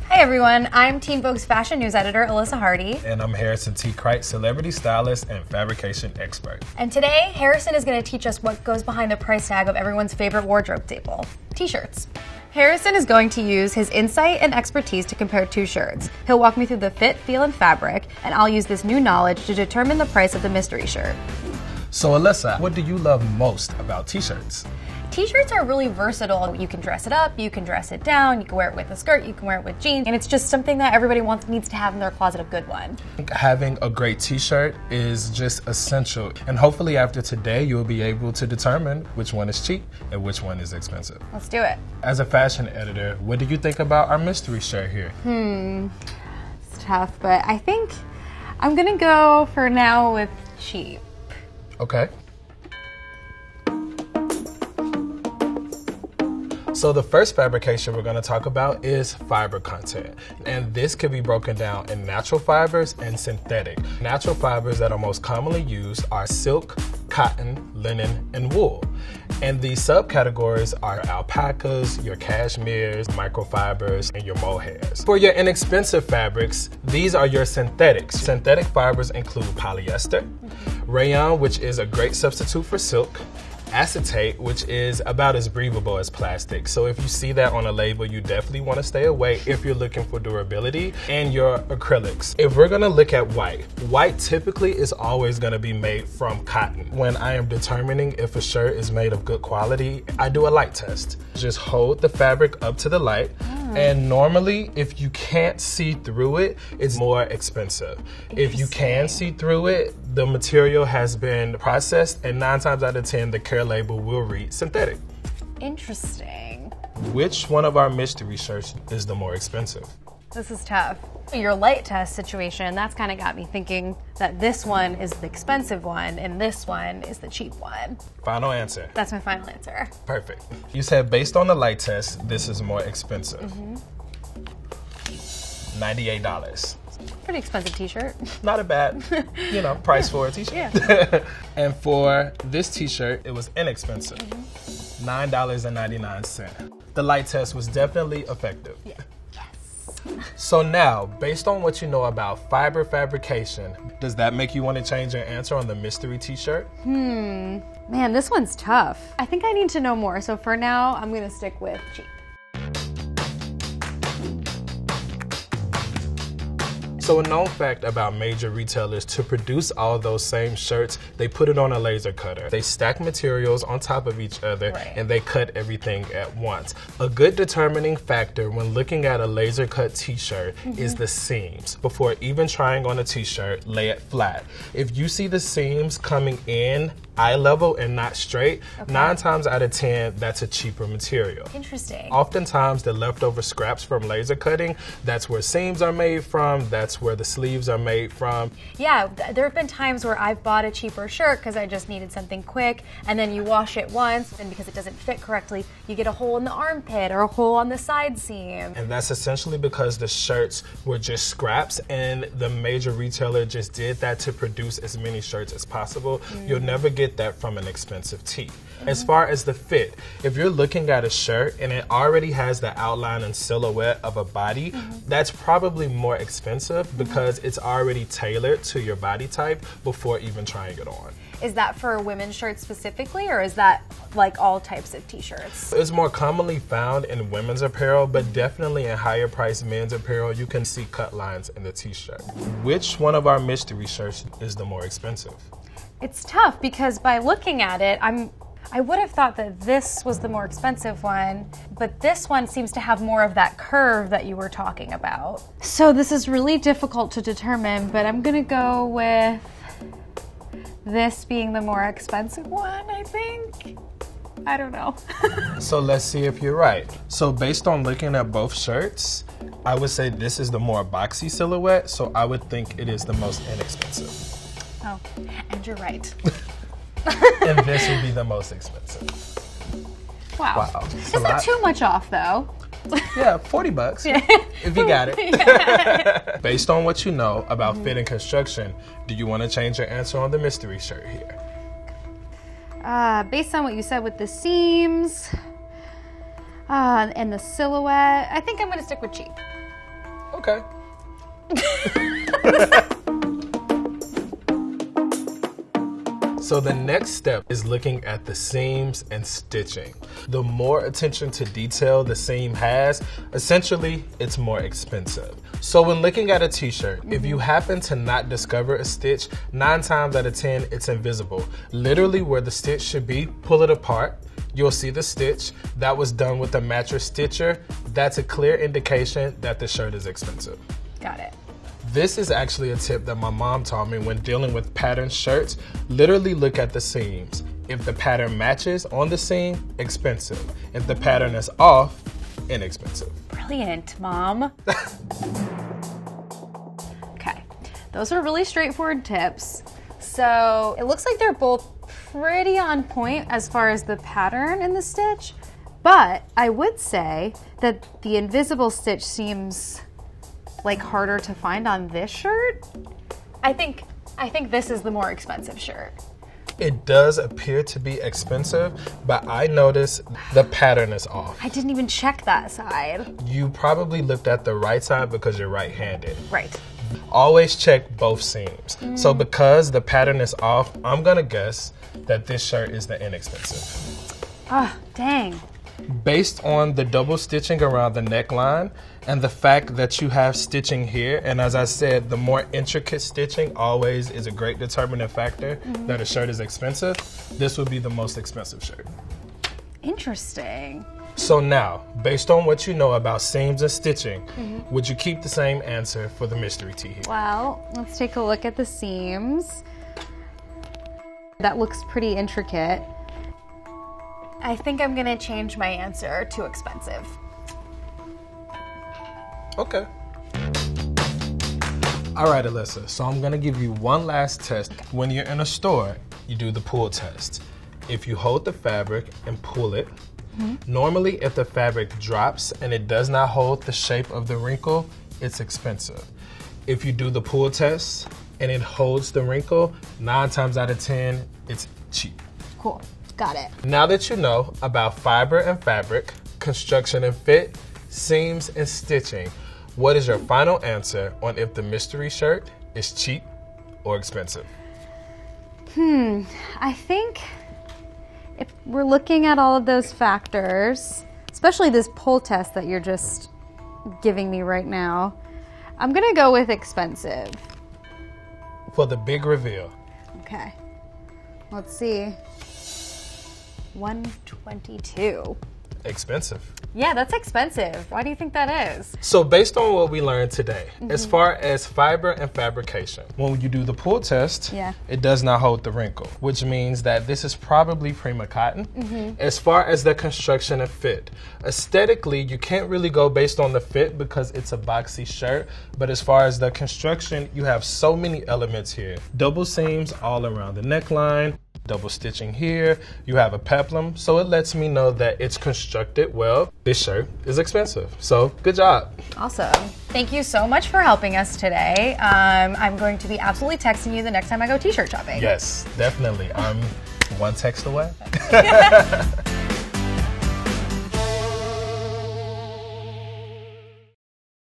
Hi everyone, I'm Teen Vogue's fashion news editor, Alyssa Hardy. And I'm Harrison T. Crite, celebrity stylist and fabrication expert. And today, Harrison is going to teach us what goes behind the price tag of everyone's favorite wardrobe staple, T-shirts. Harrison is going to use his insight and expertise to compare two shirts. He'll walk me through the fit, feel, and fabric, and I'll use this new knowledge to determine the price of the mystery shirt. So Alyssa, what do you love most about T-shirts? T-shirts are really versatile. You can dress it up, you can dress it down, you can wear it with a skirt, you can wear it with jeans, and it's just something that everybody needs to have in their closet, a good one. Having a great T-shirt is just essential, and hopefully after today you'll be able to determine which one is cheap and which one is expensive. Let's do it. As a fashion editor, what do you think about our mystery shirt here? It's tough, but I think I'm gonna go for now with cheap. Okay. So the first fabrication we're going to talk about is fiber content. And this can be broken down in natural fibers and synthetic. Natural fibers that are most commonly used are silk, cotton, linen, and wool. And these subcategories are alpacas, your cashmeres, microfibers, and your mohairs. For your inexpensive fabrics, these are your synthetics. Synthetic fibers include polyester, rayon, which is a great substitute for silk, acetate, which is about as breathable as plastic. So if you see that on a label, you definitely want to stay away if you're looking for durability, and your acrylics. If we're going to look at white typically is always going to be made from cotton. When I am determining if a shirt is made of good quality, I do a light test. Just hold the fabric up to the light, and normally if you can't see through it, it's more expensive. If you can see through it, the material has been processed, and 9 times out of 10, the care label will read synthetic. Interesting. Which one of our mystery shirts is the more expensive? This is tough. Your light test situation, that's kind of got me thinking that this one is the expensive one and this one is the cheap one. Final answer. That's my final answer. Perfect. You said based on the light test, this is more expensive. $98. Pretty expensive T-shirt. Not a bad, price for a T-shirt. Yeah. And for this T-shirt, it was inexpensive. $9.99. The light test was definitely effective. Yeah. So now, based on what you know about fiber fabrication, does that make you want to change your answer on the mystery T-shirt? Man, this one's tough. I think I need to know more, so for now, I'm gonna stick with cheap. So a known fact about major retailers, to produce all those same shirts, they put it on a laser cutter. They stack materials on top of each other, and they cut everything at once. A good determining factor when looking at a laser cut T-shirt is the seams. Before even trying on a T-shirt, lay it flat. If you see the seams coming in eye level and not straight, 9 times out of 10, that's a cheaper material. Interesting. Oftentimes, the leftover scraps from laser cutting, that's where seams are made from, that's where the sleeves are made from. Yeah, there have been times where I've bought a cheaper shirt because I just needed something quick, and then you wash it once, and because it doesn't fit correctly, you get a hole in the armpit or a hole on the side seam. And that's essentially because the shirts were just scraps, and the major retailer just did that to produce as many shirts as possible. You'll never get that from an expensive tee. As far as the fit, if you're looking at a shirt and it already has the outline and silhouette of a body, that's probably more expensive because it's already tailored to your body type before even trying it on. Is that for women's shirts specifically, or is that like all types of T-shirts? It's more commonly found in women's apparel, but definitely in higher priced men's apparel, you can see cut lines in the T-shirt. Which one of our mystery shirts is the more expensive? It's tough because by looking at it, I would have thought that this was the more expensive one, but this one seems to have more of that curve that you were talking about. So this is really difficult to determine, but I'm gonna go with this being the more expensive one, I think. I don't know. So let's see if you're right. So based on looking at both shirts, I would say this is the more boxy silhouette, so I would think it is the most inexpensive. Oh, and you're right. And this would be the most expensive. Wow. It's Is that too much off though? Yeah, $40 if you got it. Based on what you know about fit and construction, do you want to change your answer on the mystery shirt here? Based on what you said with the seams and the silhouette, I think I'm going to stick with cheap. Okay. So the next step is looking at the seams and stitching. The more attention to detail the seam has, essentially, it's more expensive. So when looking at a t-shirt, if you happen to not discover a stitch, 9 times out of 10, it's invisible. Literally where the stitch should be, pull it apart. You'll see the stitch. That was done with a mattress stitcher. That's a clear indication that the shirt is expensive. Got it. This is actually a tip that my mom taught me when dealing with patterned shirts. Literally look at the seams. If the pattern matches on the seam, expensive. If the pattern is off, inexpensive. Brilliant, Mom. Okay, those are really straightforward tips. So it looks like they're both pretty on point as far as the pattern in the stitch, but I would say that the invisible stitch seems like harder to find on this shirt. I think this is the more expensive shirt. It does appear to be expensive, but I noticed the pattern is off. I didn't even check that side. You probably looked at the right side because you're right-handed. Right. Always check both seams. So because the pattern is off, I'm gonna guess that this shirt is the inexpensive. Ah, dang. Based on the double stitching around the neckline and the fact that you have stitching here, and as I said, the more intricate stitching always is a great determining factor that a shirt is expensive, this would be the most expensive shirt. Interesting. So now, based on what you know about seams and stitching, would you keep the same answer for the mystery tee here? Well, let's take a look at the seams. That looks pretty intricate. I think I'm gonna change my answer to expensive. Okay. All right, Alyssa, so I'm gonna give you one last test. When you're in a store, you do the pull test. If you hold the fabric and pull it, normally if the fabric drops and it does not hold the shape of the wrinkle, it's expensive. If you do the pull test and it holds the wrinkle, 9 times out of 10, it's cheap. Cool, got it. Now that you know about fiber and fabric, construction and fit, seams and stitching, what is your final answer on if the mystery shirt is cheap or expensive? I think if we're looking at all of those factors, especially this pull test that you're just giving me right now, I'm gonna go with expensive. For the big reveal. Okay, let's see. 122. Expensive. Yeah, that's expensive. Why do you think that is? So based on what we learned today, as far as fiber and fabrication, when you do the pull test, it does not hold the wrinkle, which means that this is probably Prima cotton. As far as the construction and fit, aesthetically, you can't really go based on the fit because it's a boxy shirt, but as far as the construction, you have so many elements here. Double seams all around the neckline, double stitching here, you have a peplum, so it lets me know that it's constructed well. This shirt is expensive, so good job. Awesome. Thank you so much for helping us today. I'm going to be absolutely texting you the next time I go t-shirt shopping. Yes, definitely. I'm one text away.